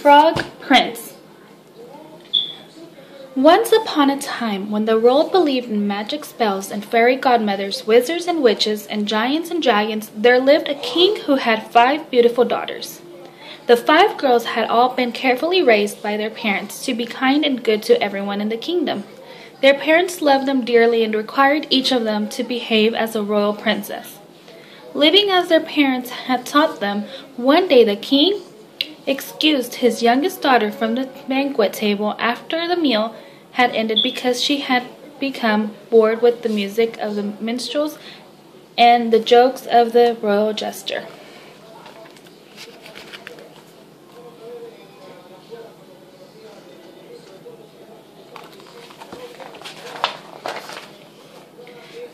Frog Prince. Once upon a time, when the world believed in magic spells and fairy godmothers, wizards and witches, and giants, there lived a king who had 5 beautiful daughters. The 5 girls had all been carefully raised by their parents to be kind and good to everyone in the kingdom. Their parents loved them dearly and required each of them to behave as a royal princess. Living as their parents had taught them, one day the king excused his youngest daughter from the banquet table after the meal had ended because she had become bored with the music of the minstrels and the jokes of the royal jester.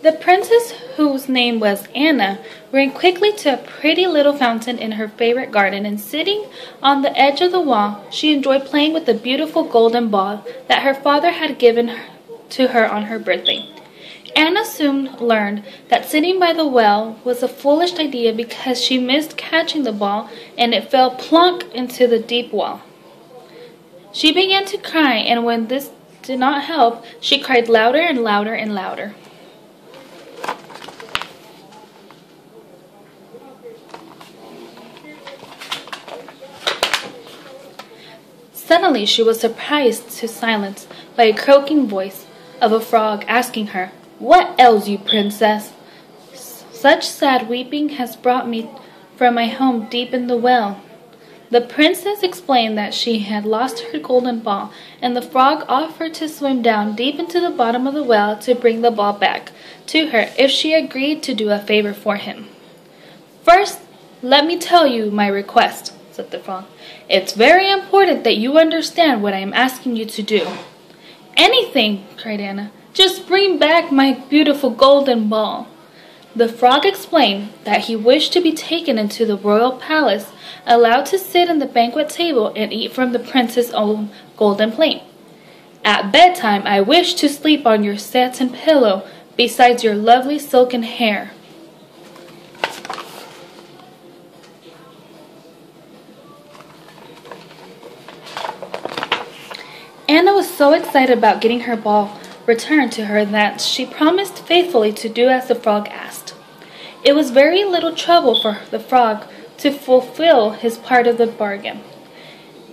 The princess, whose name was Anna, ran quickly to a pretty little fountain in her favorite garden, and sitting on the edge of the wall, she enjoyed playing with the beautiful golden ball that her father had given to her on her birthday. Anna soon learned that sitting by the well was a foolish idea because she missed catching the ball and it fell plunk into the deep well. She began to cry, and when this did not help, she cried louder and louder and louder. Suddenly she was surprised to silence by a croaking voice of a frog asking her, "What ails you, princess? Such sad weeping has brought me from my home deep in the well." The princess explained that she had lost her golden ball, and the frog offered to swim down deep into the bottom of the well to bring the ball back to her if she agreed to do a favor for him. "First, let me tell you my request," said the frog. "It's very important that you understand what I am asking you to do." "Anything," cried Anna. "Just bring back my beautiful golden ball." The frog explained that he wished to be taken into the royal palace, allowed to sit at the banquet table and eat from the prince's own golden plate. "At bedtime I wish to sleep on your satin pillow besides your lovely silken hair." Anna was so excited about getting her ball returned to her that she promised faithfully to do as the frog asked. It was very little trouble for the frog to fulfill his part of the bargain,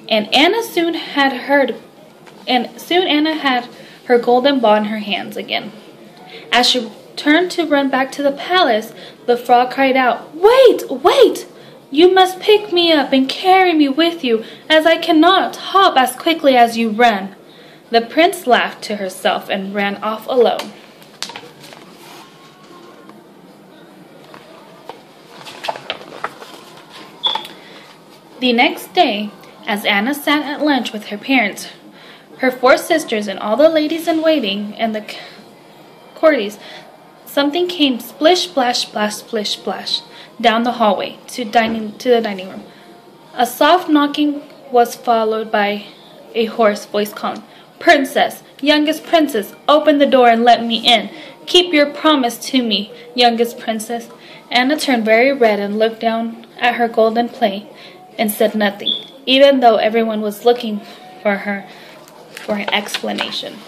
and soon Anna had her golden ball in her hands again. As she turned to run back to the palace, the frog cried out, "Wait, wait! You must pick me up and carry me with you, as I cannot hop as quickly as you run." The prince laughed to herself and ran off alone. The next day, as Anna sat at lunch with her parents, her 4 sisters, and all the ladies in waiting and the courtiers, something came splish, splash, splash, splish, splash down the hallway to the dining room. A soft knocking was followed by a hoarse voice calling, "Princess, youngest princess, open the door and let me in. Keep your promise to me, youngest princess." Anna turned very red and looked down at her golden plate and said nothing, even though everyone was looking for her for an explanation.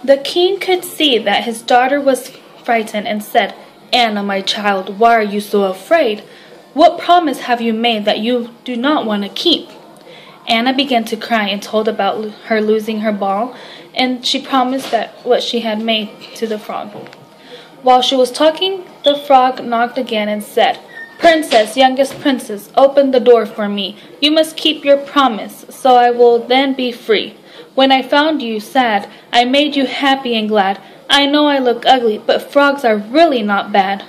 The king could see that his daughter was frightened and said, "Anna, my child, why are you so afraid? What promise have you made that you do not want to keep?" Anna began to cry and told about her losing her ball, and she promised that what she had made to the frog. While she was talking, the frog knocked again and said, "Princess, youngest princess, open the door for me. You must keep your promise, so I will then be free. When I found you sad, I made you happy and glad. I know I look ugly, but frogs are really not bad."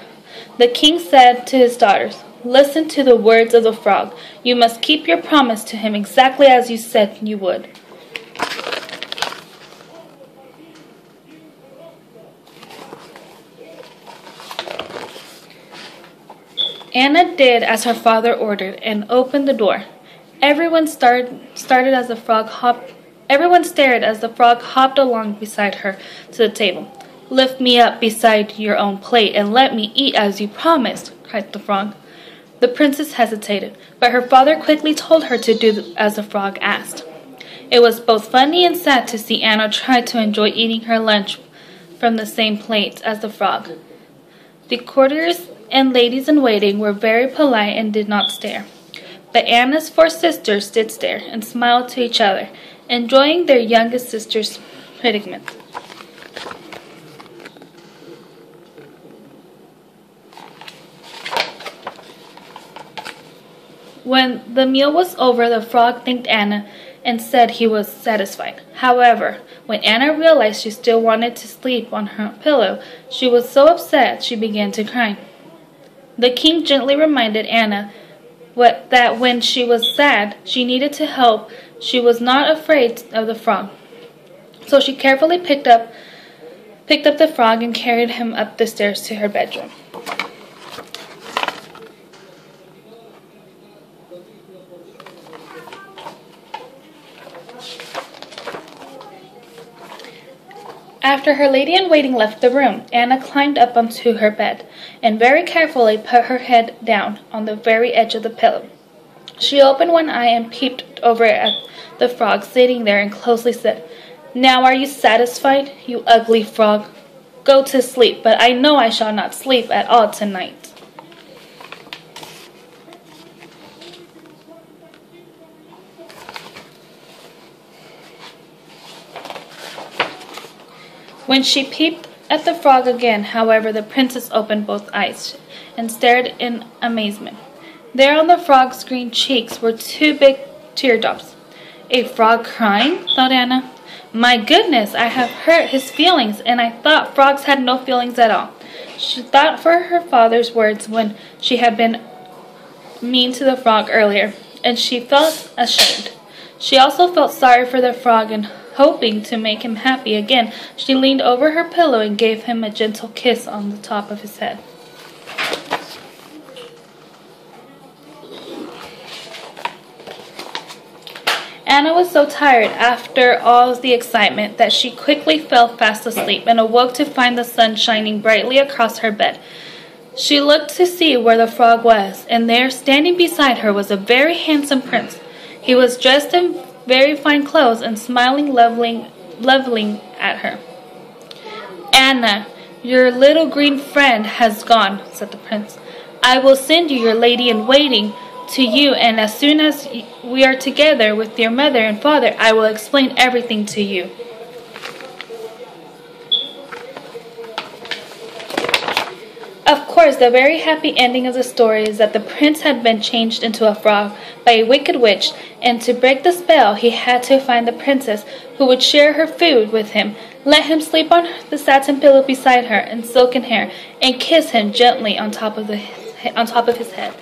The king said to his daughters, "Listen to the words of the frog. You must keep your promise to him exactly as you said you would." Anna did as her father ordered and opened the door. Everyone stared as the frog hopped along beside her to the table. "Lift me up beside your own plate and let me eat as you promised," cried the frog. The princess hesitated, but her father quickly told her to do as the frog asked. It was both funny and sad to see Anna try to enjoy eating her lunch from the same plate as the frog. The courtiers and ladies-in-waiting were very polite and did not stare. But Anna's 4 sisters did stare and smiled to each other, enjoying their youngest sister's predicament. When the meal was over, the frog thanked Anna and said he was satisfied. However, when Anna realized she still wanted to sleep on her pillow, she was so upset she began to cry. The king gently reminded Anna that when she was sad, she needed to help. She was not afraid of the frog. So she carefully picked up the frog and carried him up the stairs to her bedroom. After her lady-in-waiting left the room, Anna climbed up onto her bed and very carefully put her head down on the very edge of the pillow. She opened one eye and peeped over at the frog sitting there and closely said, "Now are you satisfied, you ugly frog? Go to sleep, but I know I shall not sleep at all tonight." When she peeped at the frog again, however, the princess opened both eyes and stared in amazement. There on the frog's green cheeks were 2 big teardrops. "A frog crying?" thought Anna. "My goodness, I have hurt his feelings, and I thought frogs had no feelings at all." She thought for her father's words when she had been mean to the frog earlier, and she felt ashamed. She also felt sorry for the frog, and hoping to make him happy again, she leaned over her pillow and gave him a gentle kiss on the top of his head. Anna was so tired after all the excitement that she quickly fell fast asleep and awoke to find the sun shining brightly across her bed. She looked to see where the frog was, and there, standing beside her, was a very handsome prince. He was dressed in very fine clothes and smiling leveling at her. "Anna, your little green friend has gone," said the prince. "I will send you your lady-in-waiting to you, and as soon as we are together with your mother and father, I will explain everything to you." Of course, the very happy ending of the story is that the prince had been changed into a frog by a wicked witch, and to break the spell, he had to find the princess who would share her food with him, let him sleep on the satin pillow beside her and silken hair, and kiss him gently on top of his head.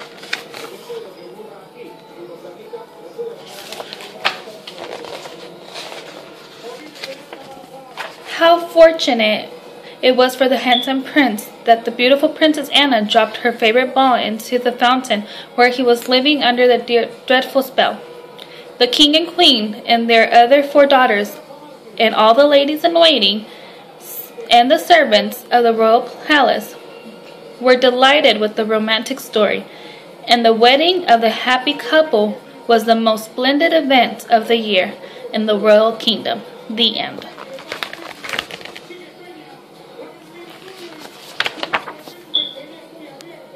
How fortunate it was for the handsome prince that the beautiful Princess Anna dropped her favorite ball into the fountain where he was living under the dreadful spell. The king and queen and their other 4 daughters and all the ladies-in-waiting and the servants of the royal palace were delighted with the romantic story, and the wedding of the happy couple was the most splendid event of the year in the royal kingdom. The end.